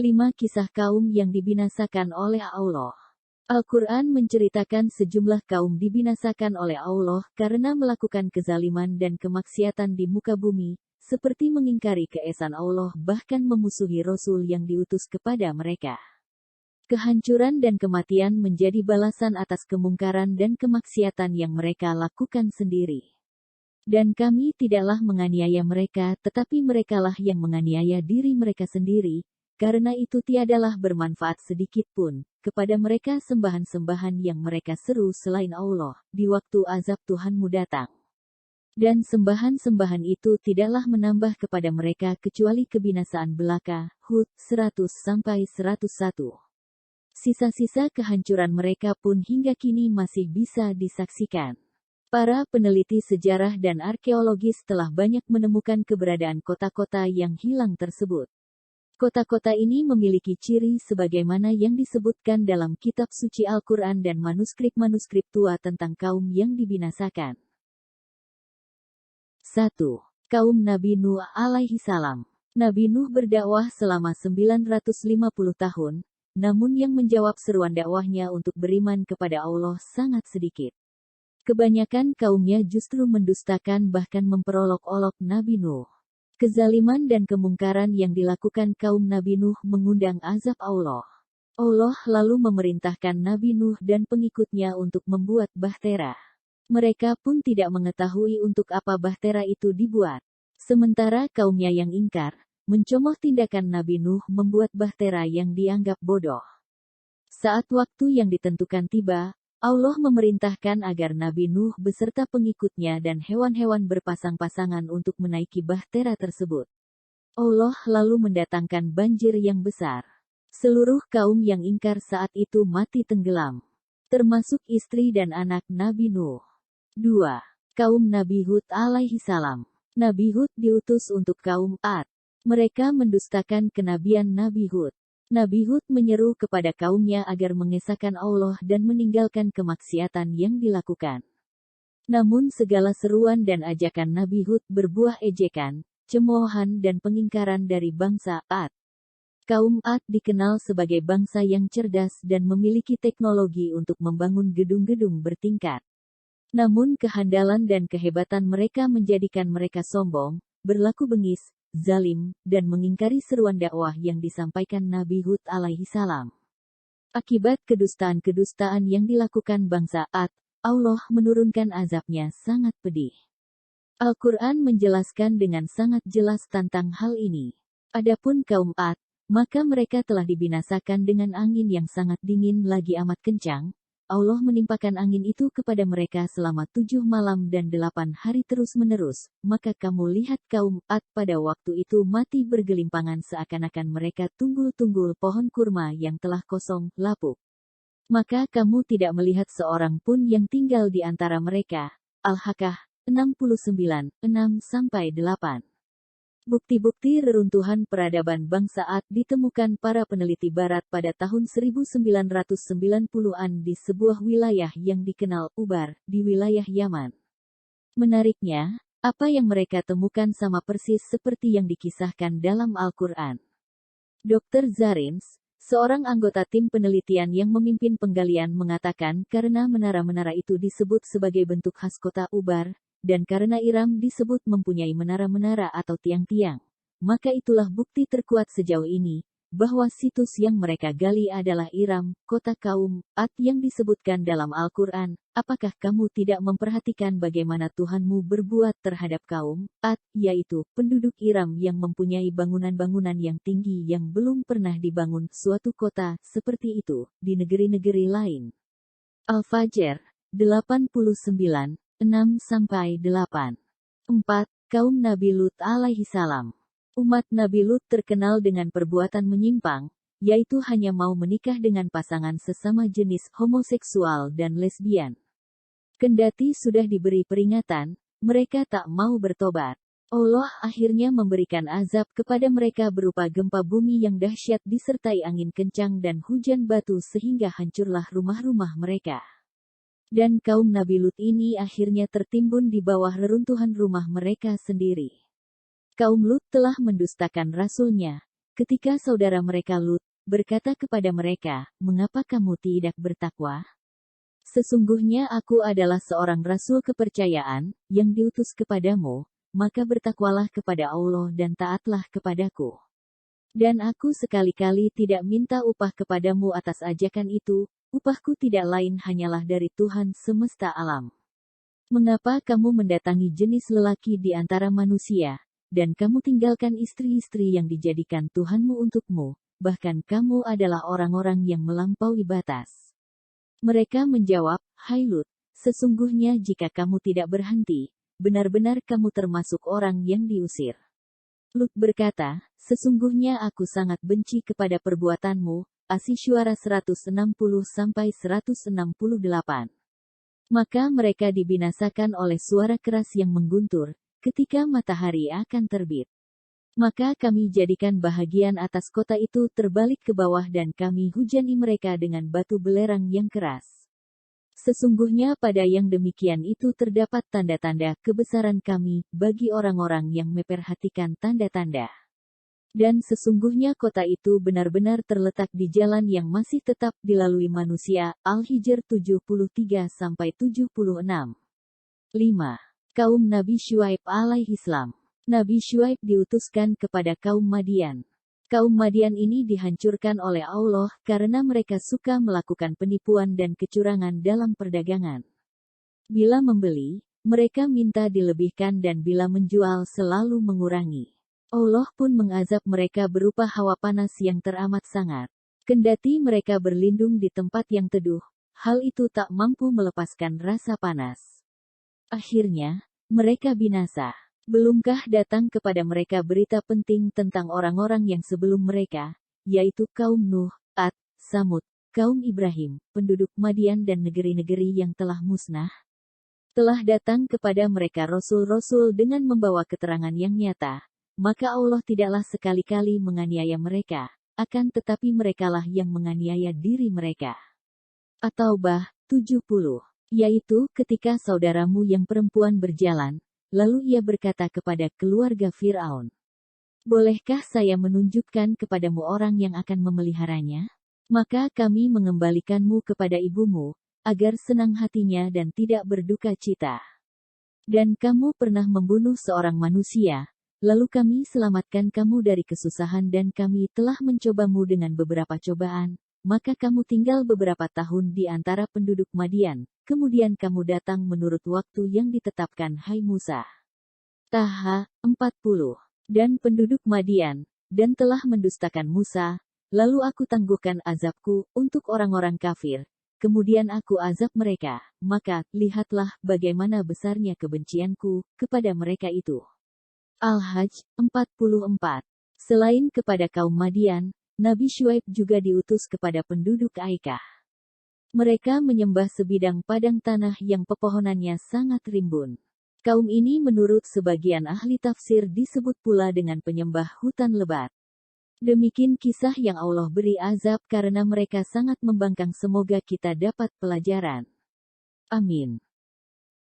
5 Kisah kaum yang dibinasakan oleh Allah. Al-Quran menceritakan sejumlah kaum dibinasakan oleh Allah karena melakukan kezaliman dan kemaksiatan di muka bumi, seperti mengingkari keesaan Allah bahkan memusuhi Rasul yang diutus kepada mereka. Kehancuran dan kematian menjadi balasan atas kemungkaran dan kemaksiatan yang mereka lakukan sendiri. Dan kami tidaklah menganiaya mereka, tetapi merekalah yang menganiaya diri mereka sendiri, karena itu tiadalah bermanfaat sedikit pun kepada mereka sembahan-sembahan yang mereka seru selain Allah, di waktu azab Tuhanmu datang. Dan sembahan-sembahan itu tidaklah menambah kepada mereka kecuali kebinasaan belaka. Hud 100-101. Sisa-sisa kehancuran mereka pun hingga kini masih bisa disaksikan. Para peneliti sejarah dan arkeologis telah banyak menemukan keberadaan kota-kota yang hilang tersebut. Kota-kota ini memiliki ciri sebagaimana yang disebutkan dalam kitab suci Al-Quran dan manuskrip-manuskrip tua tentang kaum yang dibinasakan. 1. Kaum Nabi Nuh alaihi salam. Nabi Nuh berdakwah selama 950 tahun, namun yang menjawab seruan dakwahnya untuk beriman kepada Allah sangat sedikit. Kebanyakan kaumnya justru mendustakan bahkan memperolok-olok Nabi Nuh. Kezaliman dan kemungkaran yang dilakukan kaum Nabi Nuh mengundang azab Allah. Allah lalu memerintahkan Nabi Nuh dan pengikutnya untuk membuat bahtera. Mereka pun tidak mengetahui untuk apa bahtera itu dibuat. Sementara kaumnya yang ingkar, mencemooh tindakan Nabi Nuh membuat bahtera yang dianggap bodoh. Saat waktu yang ditentukan tiba, Allah memerintahkan agar Nabi Nuh beserta pengikutnya dan hewan-hewan berpasang-pasangan untuk menaiki bahtera tersebut. Allah lalu mendatangkan banjir yang besar. Seluruh kaum yang ingkar saat itu mati tenggelam, termasuk istri dan anak Nabi Nuh. 2. Kaum Nabi Hud alaihi salam. Nabi Hud diutus untuk kaum Ad. Mereka mendustakan kenabian Nabi Hud. Nabi Hud menyeru kepada kaumnya agar mengesahkan Allah dan meninggalkan kemaksiatan yang dilakukan. Namun segala seruan dan ajakan Nabi Hud berbuah ejekan, cemoohan dan pengingkaran dari bangsa Ad. Kaum Ad dikenal sebagai bangsa yang cerdas dan memiliki teknologi untuk membangun gedung-gedung bertingkat. Namun kehandalan dan kehebatan mereka menjadikan mereka sombong, berlaku bengis, zalim, dan mengingkari seruan dakwah yang disampaikan Nabi Hud alaihi salam. Akibat kedustaan-kedustaan yang dilakukan bangsa Ad, Allah menurunkan azabnya sangat pedih. Al-Quran menjelaskan dengan sangat jelas tentang hal ini. Adapun kaum Ad, maka mereka telah dibinasakan dengan angin yang sangat dingin lagi amat kencang. Allah menimpakan angin itu kepada mereka selama 7 malam dan 8 hari terus-menerus, maka kamu lihat kaum Ad pada waktu itu mati bergelimpangan seakan-akan mereka tunggul-tunggul pohon kurma yang telah kosong, lapuk. Maka kamu tidak melihat seorang pun yang tinggal di antara mereka. Al-Haqqah 69, 6-8. Bukti-bukti reruntuhan peradaban bangsa Ad ditemukan para peneliti barat pada tahun 1990-an di sebuah wilayah yang dikenal Ubar, di wilayah Yaman. Menariknya, apa yang mereka temukan sama persis seperti yang dikisahkan dalam Al-Quran. Dr. Zarins, seorang anggota tim penelitian yang memimpin penggalian mengatakan karena menara-menara itu disebut sebagai bentuk khas kota Ubar, dan karena Iram disebut mempunyai menara-menara atau tiang-tiang, maka itulah bukti terkuat sejauh ini, bahwa situs yang mereka gali adalah Iram, kota kaum Ad yang disebutkan dalam Al-Quran. Apakah kamu tidak memperhatikan bagaimana Tuhanmu berbuat terhadap kaum Ad, yaitu penduduk Iram yang mempunyai bangunan-bangunan yang tinggi yang belum pernah dibangun suatu kota seperti itu di negeri-negeri lain. Al-Fajr 89, 6-8. 4. Kaum Nabi Lut alaihi salam. Umat Nabi Lut terkenal dengan perbuatan menyimpang, yaitu hanya mau menikah dengan pasangan sesama jenis homoseksual dan lesbian. Kendati sudah diberi peringatan, mereka tak mau bertobat. Allah akhirnya memberikan azab kepada mereka berupa gempa bumi yang dahsyat disertai angin kencang dan hujan batu sehingga hancurlah rumah-rumah mereka. Dan kaum Nabi Lut ini akhirnya tertimbun di bawah reruntuhan rumah mereka sendiri. Kaum Lut telah mendustakan Rasulnya, ketika saudara mereka Lut berkata kepada mereka, "Mengapa kamu tidak bertakwa? Sesungguhnya aku adalah seorang rasul kepercayaan, yang diutus kepadamu, maka bertakwalah kepada Allah dan taatlah kepadaku. Dan aku sekali-kali tidak minta upah kepadamu atas ajakan itu, upahku tidak lain hanyalah dari Tuhan semesta alam. Mengapa kamu mendatangi jenis lelaki di antara manusia, dan kamu tinggalkan istri-istri yang dijadikan Tuhanmu untukmu, bahkan kamu adalah orang-orang yang melampaui batas?" Mereka menjawab, "Hai Lut, sesungguhnya jika kamu tidak berhenti, benar-benar kamu termasuk orang yang diusir." Lut berkata, "Sesungguhnya aku sangat benci kepada perbuatanmu." Asy-Syu'ara 160-168. Maka mereka dibinasakan oleh suara keras yang mengguntur, ketika matahari akan terbit. Maka kami jadikan bahagian atas kota itu terbalik ke bawah dan kami hujani mereka dengan batu belerang yang keras. Sesungguhnya pada yang demikian itu terdapat tanda-tanda kebesaran kami bagi orang-orang yang memperhatikan tanda-tanda. Dan sesungguhnya kota itu benar-benar terletak di jalan yang masih tetap dilalui manusia. Al-Hijr 73-76. 5. Kaum Nabi Syuaib alaihissalam. Nabi Syuaib diutuskan kepada kaum Madian. Kaum Madian ini dihancurkan oleh Allah karena mereka suka melakukan penipuan dan kecurangan dalam perdagangan. Bila membeli, mereka minta dilebihkan dan bila menjual selalu mengurangi. Allah pun mengazab mereka berupa hawa panas yang teramat sangat. Kendati mereka berlindung di tempat yang teduh, hal itu tak mampu melepaskan rasa panas. Akhirnya, mereka binasa. Belumkah datang kepada mereka berita penting tentang orang-orang yang sebelum mereka, yaitu kaum Nuh, Ad, Samud, kaum Ibrahim, penduduk Madian dan negeri-negeri yang telah musnah? Telah datang kepada mereka rasul-rasul dengan membawa keterangan yang nyata, maka Allah tidaklah sekali-kali menganiaya mereka, akan tetapi merekalah yang menganiaya diri mereka. At-Taubah 70. Yaitu ketika saudaramu yang perempuan berjalan, lalu ia berkata kepada keluarga Fir'aun, "Bolehkah saya menunjukkan kepadamu orang yang akan memeliharanya? Maka kami mengembalikanmu kepada ibumu, agar senang hatinya dan tidak berduka cita. Dan kamu pernah membunuh seorang manusia, lalu kami selamatkan kamu dari kesusahan dan kami telah mencobamu dengan beberapa cobaan, maka kamu tinggal beberapa tahun di antara penduduk Madian. Kemudian kamu datang menurut waktu yang ditetapkan, hai Musa." Taha 40. Dan penduduk Madian, dan telah mendustakan Musa, lalu aku tangguhkan azabku untuk orang-orang kafir, kemudian aku azab mereka, maka lihatlah bagaimana besarnya kebencianku kepada mereka itu. Al-Hajj 44. Selain kepada kaum Madian, Nabi Syuaib juga diutus kepada penduduk Aikah. Mereka menyembah sebidang padang tanah yang pepohonannya sangat rimbun. Kaum ini menurut sebagian ahli tafsir disebut pula dengan penyembah hutan lebat. Demikian kisah yang Allah beri azab karena mereka sangat membangkang. Semoga kita dapat pelajaran. Amin.